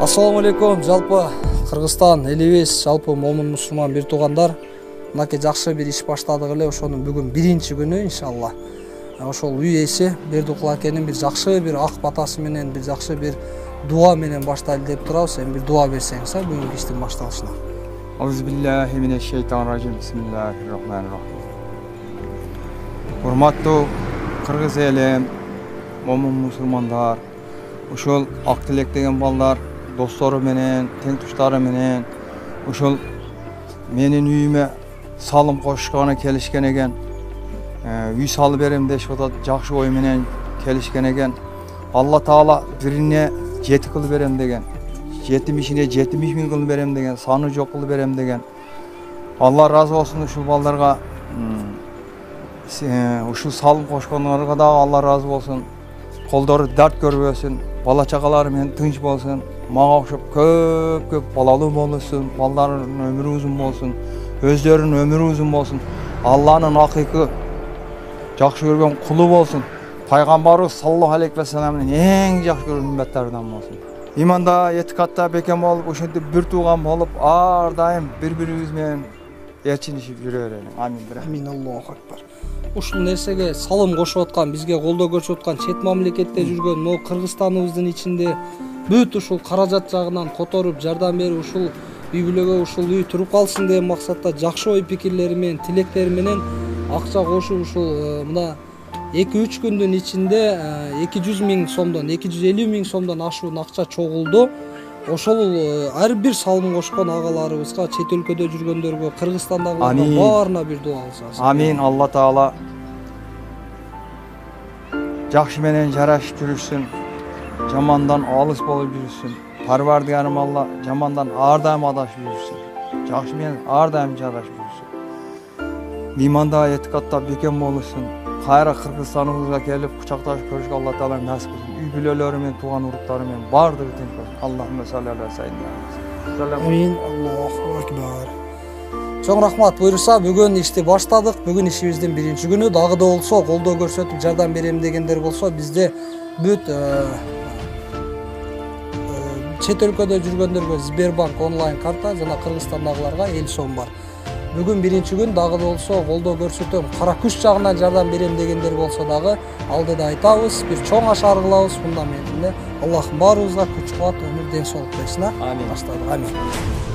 Ассаламу алейкум, жалпы Кыргызстан элибиз, жалпы момун мусулман бир туугандар. Мынакей жакшы бир иш баштадык эле, ошонун бүгүн биринчи күнү иншалла. Ошол үй ээси Бердикул акенин бир жакшы бир ак батасы менен, бир жакшы бир дуа менен баштайлы деп турабыз. Эми бир дуа берсеңиз, бүгүнкү иштин башталышына. Аузубиллахи минешшейтанирражим. Бисмиллахиррахманиррахим. Урматтуу кыргыз эли, момун мусулмандар, ушул ак тилектеген балдар достору менен, тең туштары менен ушул менин үйүмө салым кошкону келишкен экен. Үй салып берем дешип атат, жакшы ой менен келишкен экен. Алла Таала бирине 7 кылып берем деген. 70'ine 70 миң кылып берем деген, саны жок кылып берем деген. Алла разы болсун ушул балдарга, ушул салым кошкондорго да Алла разы болсун. Колдору дарт көрбөсүн, бала чакалары менен тынч болсун, мага окшоп көп балалуу болсун, балдардын өмүрү узун болсун, өздөрүнүн өмүрү узун болсун. Алланын акыйкы жакшы көргөн кулу болсун. Пайгамбарыбыз саллаллаху алейхи ва салламдын эң жакшы көргөн үммөттөрүнөн болсун. Иманда этикатта бекем болуп, ошентип бир тууган болуп, ар дайым бири-бирибиз менен ээрчинишип жүрө берели. Амин. Амин, Аллаху акбар. Ушул нерсеге салым кошуп аткан, бизге колдоо көрсөтүп аткан чет мамлекетте жүргөн, но Кыргызстаныбыздын ичинде бүт ушул каражат жагынан которуп жардам берип, ушул үй бүлөгө ушул үй туруп калсын деген максатта жакшы ой пикирлери менен, тилектери менен акча кошуп ушул мына 2-3 күндүн ичинде 200 миң сомдон 250 миң сомдон ашуун акча чогулду. Ошол ар бир салым кошкон агаларыбызга, чет өлкөдө жүргөндөргө, Кыргызстандагыларга баарына бир дуа кылсаңыз. Амин. Алла Таала жакшы менен жарашып жүрүшсүн, жамандан алыс болуп жүрүшсүн. Парвардигарым Алла жамандан ар дайым адашып жүрүшсүн. Жакшы менен ар дайым жарашып жүрүшсүн. Иманда этикатта бекем болушсун. Кайра Кыргызстаныбызга келип кучакташып көрүшкө Алла Таала насип кылсын. Үй бүлөлөрү менен, тууган уруктары менен бардыгы тең болсун. Аллахумма салли аля саййидина. Амин. Аллаху акбар. Чоң рахмат. Буйруса бүгүн ишти баштадык. Бүгүн ишибиздин биринчи күнү. Дагы да болсо колдоо көрсөтүп жардам берем дегендер болсо, бизде бүт чет өлкөдө жүргөндөргө Сбербанк онлайн карта жана Кыргызстандагыларга 50 сом бар. Бүгүн биринчи күн, дагы да болсо колдоо көрсөтөм, кара күч жагынан жардам берем дегендер болсо дагы алдыда айтабыз, бир чоң ашар кылабыз фундаментинде. Аллахым баарыбызга күч кубат, өмүр, ден соолук берсин. Амин. Баштадык. Амин.